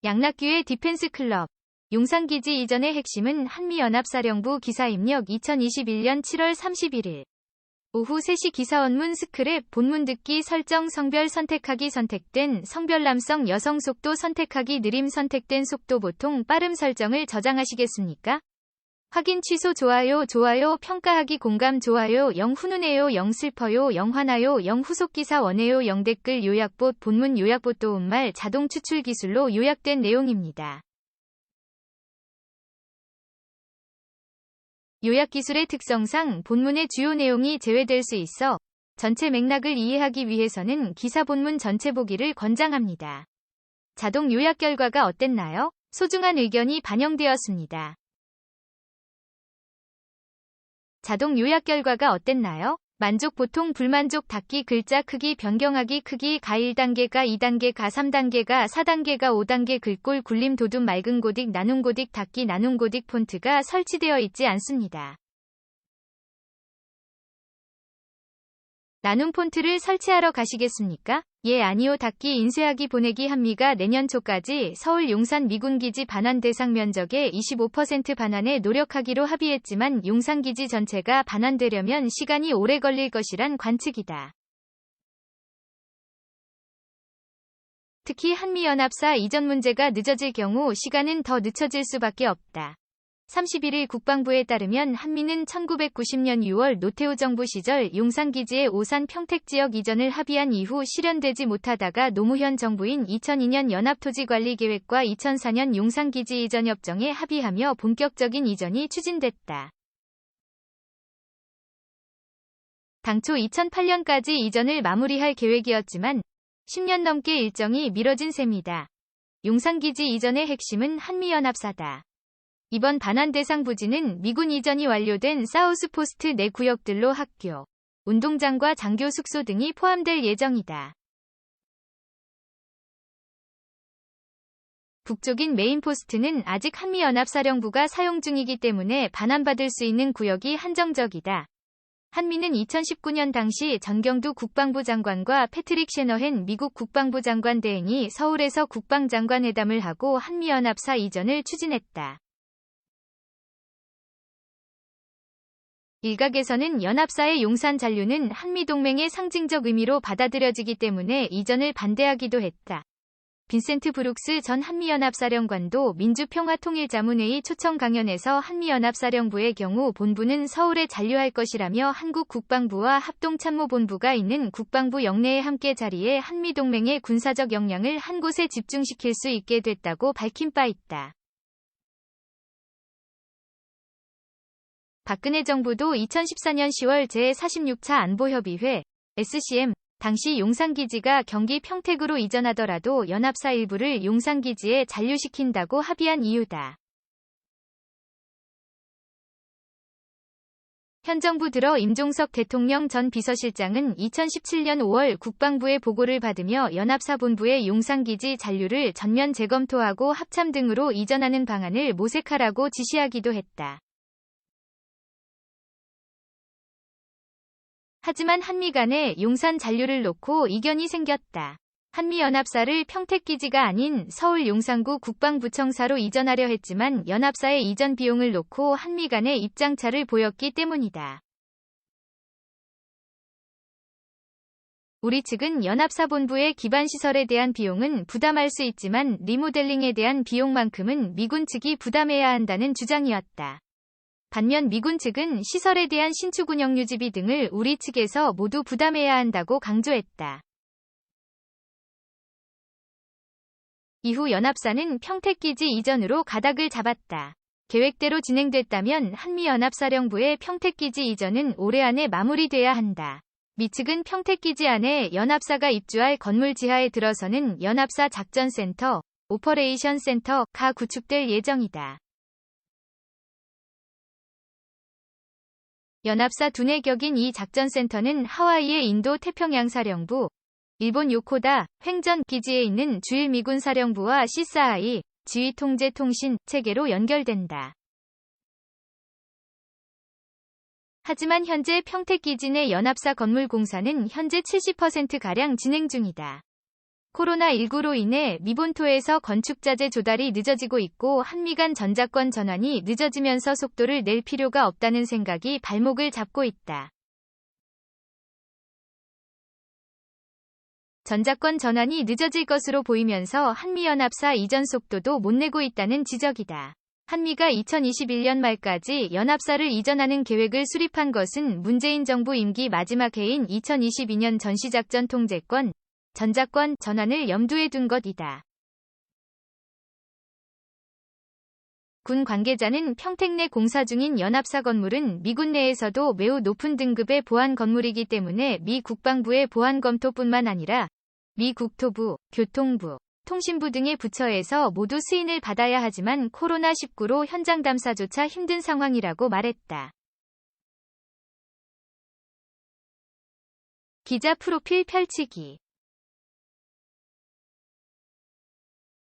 양락규의 디펜스 클럽. 용산기지 이전의 핵심은 한미연합사령부 기사 입력 2021년 7월 31일. 오후 3시 기사 원문 스크랩 본문 듣기 설정 성별 선택하기 선택된 성별남성 여성 속도 선택하기 느림 선택된 속도 보통 빠름 설정을 저장하시겠습니까? 확인 취소 좋아요 평가하기 공감 좋아요 훈훈해요 슬퍼요 화나요 후속 기사 원해요 댓글 요약봇 본문 요약봇 도움말 자동 추출 기술로 요약된 내용입니다. 요약 기술의 특성상 본문의 주요 내용이 제외될 수 있어 전체 맥락을 이해하기 위해서는 기사 본문 전체 보기를 권장합니다. 자동 요약 결과가 어땠나요? 소중한 의견이 반영되었습니다. 자동 요약 결과가 어땠나요? 만족 보통 불만족 닫기 글자 크기 변경하기 크기 가 1단계가 2단계가 3단계가 4단계가 5단계 글꼴 굴림 도둠 맑은 고딕 나눔 고딕 닫기 나눔 고딕 폰트가 설치되어 있지 않습니다. 나눔 폰트를 설치하러 가시겠습니까? 예 아니요 닫기 인쇄하기 보내기 한미가 내년 초까지 서울 용산 미군기지 반환 대상 면적의 25% 반환에 노력하기로 합의했지만 용산기지 전체가 반환되려면 시간이 오래 걸릴 것이란 관측이다. 특히 한미연합사 이전 문제가 늦어질 경우 시간은 더 늦춰질 수밖에 없다. 31일 국방부에 따르면 한미는 1990년 6월 노태우 정부 시절 용산기지의 오산 평택지역 이전을 합의한 이후 실현되지 못하다가 노무현 정부인 2002년 연합토지관리계획과 2004년 용산기지 이전 협정에 합의하며 본격적인 이전이 추진됐다. 당초 2008년까지 이전을 마무리할 계획이었지만 10년 넘게 일정이 미뤄진 셈이다. 용산기지 이전의 핵심은 한미연합사다. 이번 반환 대상 부지는 미군 이전이 완료된 사우스포스트 내 구역들로 학교, 운동장과 장교 숙소 등이 포함될 예정이다. 북쪽인 메인포스트는 아직 한미연합사령부가 사용 중이기 때문에 반환받을 수 있는 구역이 한정적이다. 한미는 2019년 당시 전경두 국방부 장관과 패트릭 셰너헨 미국 국방부 장관 대행이 서울에서 국방장관회담을 하고 한미연합사 이전을 추진했다. 일각에서는 연합사의 용산 잔류는 한미동맹의 상징적 의미로 받아들여지기 때문에 이전을 반대하기도 했다. 빈센트 브룩스 전 한미연합사령관도 민주평화통일자문회의 초청 강연에서 한미연합사령부의 경우 본부는 서울에 잔류할 것이라며 한국 국방부와 합동참모본부가 있는 국방부 영내에 함께 자리해 한미동맹의 군사적 역량을 한 곳에 집중시킬 수 있게 됐다고 밝힌 바 있다. 박근혜 정부도 2014년 10월 제46차 안보협의회 SCM 당시 용산기지가 경기 평택으로 이전하더라도 연합사 일부를 용산기지에 잔류시킨다고 합의한 이유다. 현 정부 들어 임종석 대통령 전 비서실장은 2017년 5월 국방부의 보고를 받으며 연합사 본부의 용산기지 잔류를 전면 재검토하고 합참 등으로 이전하는 방안을 모색하라고 지시하기도 했다. 하지만 한미 간에 용산 잔류를 놓고 이견이 생겼다. 한미연합사를 평택기지가 아닌 서울 용산구 국방부청사로 이전하려 했지만 연합사의 이전 비용을 놓고 한미 간의 입장차를 보였기 때문이다. 우리 측은 연합사 본부의 기반시설에 대한 비용은 부담할 수 있지만 리모델링에 대한 비용만큼은 미군 측이 부담해야 한다는 주장이었다. 반면 미군 측은 시설에 대한 신축 운영 유지비 등을 우리 측에서 모두 부담해야 한다고 강조했다. 이후 연합사는 평택기지 이전으로 가닥을 잡았다. 계획대로 진행됐다면 한미연합사령부의 평택기지 이전은 올해 안에 마무리돼야 한다. 미 측은 평택기지 안에 연합사가 입주할 건물 지하에 들어서는 연합사 작전센터, 오퍼레이션 센터가 구축될 예정이다. 연합사 두뇌 격인 이 작전센터는 하와이의 인도-태평양사령부, 일본 요코다 횡전 기지에 있는 주일 미군 사령부와 시사하이 지휘통제통신 체계로 연결된다. 하지만 현재 평택기지 내 연합사 건물 공사는 현재 70%가량 진행 중이다. 코로나19로 인해 미 본토에서 건축자재 조달이 늦어지고 있고 한미 간 전자권 전환이 늦어지면서 속도를 낼 필요가 없다는 생각이 발목을 잡고 있다. 전자권 전환이 늦어질 것으로 보이면서 한미연합사 이전 속도도 못 내고 있다는 지적이다. 한미가 2021년 말까지 연합사를 이전하는 계획을 수립한 것은 문재인 정부 임기 마지막 해인 2022년 전시작전 통제권, 전자권 전환을 염두에 둔 것이다. 군 관계자는 평택 내 공사 중인 연합사 건물은 미군 내에서도 매우 높은 등급의 보안 건물이기 때문에 미 국방부의 보안 검토뿐만 아니라 미 국토부, 교통부, 통신부 등의 부처에서 모두 승인을 받아야 하지만 코로나19로 현장 담사조차 힘든 상황이라고 말했다. 기자 프로필 펼치기